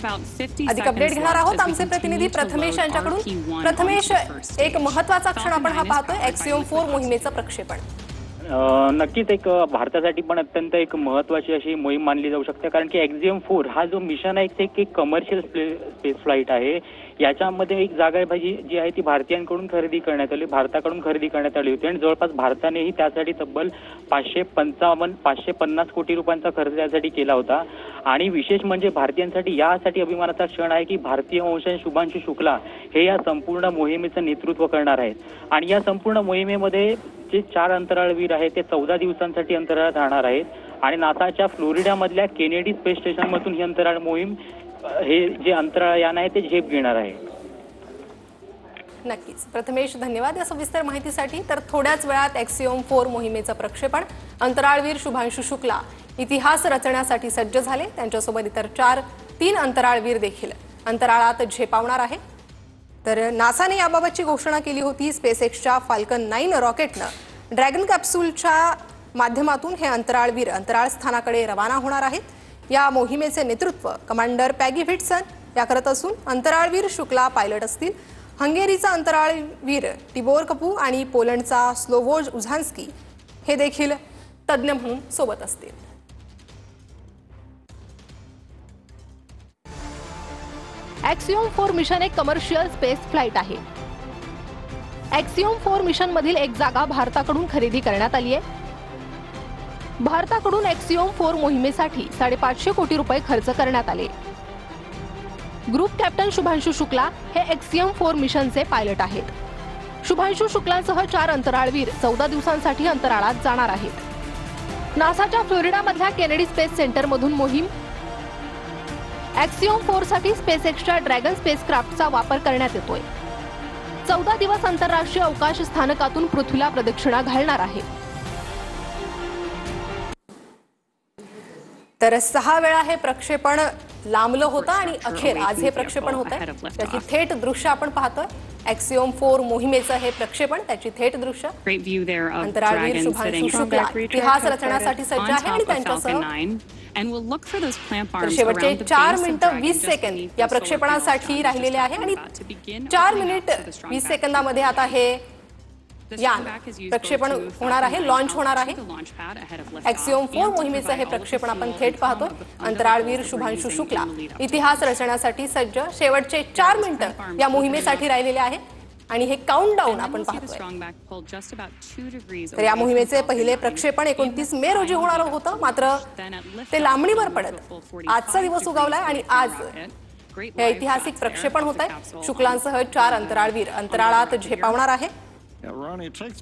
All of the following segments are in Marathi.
अधिक अपडेट घेणार आहोत आमचे प्रतिनिधी प्रथमेश यांच्याकडून। प्रथमेश, एक महत्त्वाचा क्षण आपण हा पाहतोय, एक्सिओम 4 मोहिमेचं प्रक्षेपण। नक्कीच एक भारतासाठी पण अत्यंत एक महत्त्वाची अशी मोहीम मानली जाऊ शकते, कारण की एक्सिओम 4 हा जो मिशन आहे ते एक कमर्शियल स्पेस फ्लाइट आहे। याच्यामध्ये एक जागाबाजी जी आहे ती भारतीयांकडून खरेदी करण्यात आली, भारताकडून खरेदी करण्यात आली होती आणि जवळपास भारतानेही त्यासाठी तब्बल 550 कोटी रुपयांचा खर्च यासाठी केला होता। आणि विशेष म्हणजे भारतीयांसाठी यासाठी अभिमानाचा क्षण आहे की भारतीय वंशाचे शुभांशु शुक्ला हे या संपूर्ण मोहिमेचं नेतृत्व करणार आहेत। आणि या संपूर्ण मोहिमेमध्ये जे 4 अंतराळवीर आहेत ते 14 दिवसांसाठी अंतराळात राहणार आहेत आणि नासाच्या फ्लोरिडा मधल्या केनेडी स्पेस स्टेशन मधून ही अंतराळ मोहीम हे जे अंतराळयान आहे ते झेप घेणार आहे। नक्कीच प्रथमेश, धन्यवाद या सविस्तर माहितीसाठी। तर थोड्याच वेळात एक्सिओम 4 मोहिमेचं प्रक्षेपण। अंतराळवीर शुभांशु शुक्ला इतिहास रचण्यासाठी सज्ज झाले, त्यांच्यासोबत इतर 3 अंतराळवीर देखील अंतराळात झेपावणार आहे। तर नासाने याबाबतची घोषणा केली होती। स्पेसएक्सच्या फाल्कन 9 रॉकेटनं ड्रॅगन कॅप्सूलच्या माध्यमातून हे अंतराळवीर अंतराळ स्थानाकडे रवाना होणार आहेत। या मोहिमेचे नेतृत्व कमांडर पॅगी व्हिटसन या करत असून अंतराळवीर शुक्ला पायलट असतील। हंगेरीचा अंतराळवीर टिबोर कपू आणि पोलंडचा स्लोवोज उझान्स्की हे देखील तज्ञ म्हणून सोबत असतील। एक्सिओम 4 मिशन एक कमर्शियल स्पेस फ्लाइट आहे। एक्सिओम 4 मिशन मधील एक जागा भारताकडून खरेदी करण्यात आली आहे। भारताकडून एक्सिओम 4 मोहिमेसाठी 550 कोटी रुपये खर्च करण्यात आले। ग्रुप कॅप्टन शुभांशु शुक्ला हे एक्सिओम 4 मिशनचे पायलट आहेत। शुभांशु शुक्लांसह 4 अंतराळवीर 14 दिवसांसाठी अंतराळात जाणार आहेत। नासाच्या फ्लोरिडा मधल्या केनेडी स्पेस सेंटर मधून मोहीम। एक्सिओम 4 साठी स्पेसएक्सच्या ड्रॅगन स्पेसक्राफ्टचा वापर करण्यात येतोय। 14 दिवस आंतरराष्ट्रीय अवकाश स्थानकातून पृथ्वीला प्रदक्षिणा घालणार आहे। तर 6 वेळा हे प्रक्षेपण लांबलं होतं आणि अखेर आज हे प्रक्षेपण होतंय। त्याची थेट दृश्य आपण पाहतोय। एक्सिओम 4 मोहिमेचं हे प्रक्षेपण, त्याची थेट दृश्य। अंतराळवीर शुभांशु शुक्ला इतिहास रचण्यासाठी सज्ज आहे आणि त्यांच्यासह शेवटचे 4 मिनिटं 20 सेकंद या प्रक्षेपणासाठी राहिलेले आहे आणि 4 मिनिट 20 सेकंदामध्ये आता हे यान प्रक्षेपण होणार आहे, लॉन्च होणार आहे। एक्सिओम 4 मोहिमेचं हे प्रक्षेपण आपण थेट पाहतोय। अंतराळवीर शुभांशु शुक्ला इतिहास रचण्यासाठी सज्ज, शेवटचे 4 मिनिटं या मोहिमेसाठी राहिलेले आहे आणि हे काउंटडाऊन आपण पाहतोय। तर या मोहिमेचे पहिले प्रक्षेपण 29 मे रोजी होणार होतं, मात्र ते लांबणीवर पडत आजचा दिवस उगवलाय आणि आज हे ऐतिहासिक प्रक्षेपण होत आहे। शुक्लांसह 4 अंतराळवीर अंतराळात झेपावणार आहे।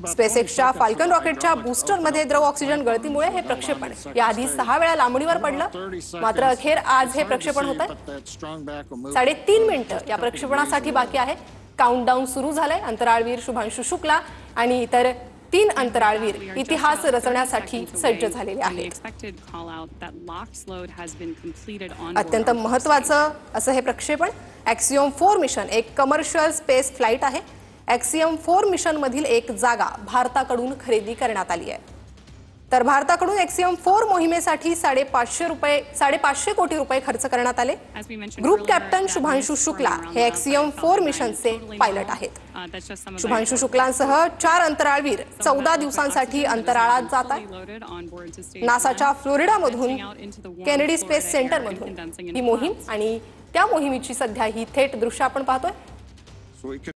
स्पेसएक्सच्या फाल्कन रॉकेटच्या बूस्टरमध्ये द्रव ऑक्सिजन गळतीमुळे हे प्रक्षेपण याआधी 6 वेळा लांबणीवर पडलं, मात्र अखेर आज हे प्रक्षेपण होत आहे। 3.5 मिनिटं या प्रक्षेपणासाठी बाकी आहे। काउंटडाऊन सुरू झालंय। अंतराळवीर शुभांशु शुक्ला आणि इतर 3 अंतराळवीर इतिहास रचण्यासाठी सज्ज झालेले आहेत। अत्यंत महत्त्वाचं असं हे प्रक्षेपण। एक्सिओम 4 मिशन एक कमर्शियल स्पेस फ्लाइट आहे। एक्सिओम 4 मिशन मधील एक जागा भारताकडून खरेदी करण्यात आली आहे। तर भारताकडून एक्सिओम 4 मोहिमेसाठी 550 कोटी रुपये खर्च करण्यात आले। ग्रुप कॅप्टन शुभांशु शुक्ला हे एक्सिओम 4 मिशनचे पायलट आहेत। शुभांशु शुक्लांसह 4 अंतराळवीर 14 दिवसांसाठी अंतराळात जात आहेत। नासाच्या फ्लोरिडा मधून केनेडी स्पेस सेंटर मधून ही मोहीम आणि त्या मोहिमेची सध्या ही थेट दृश्य आपण पाहतोय।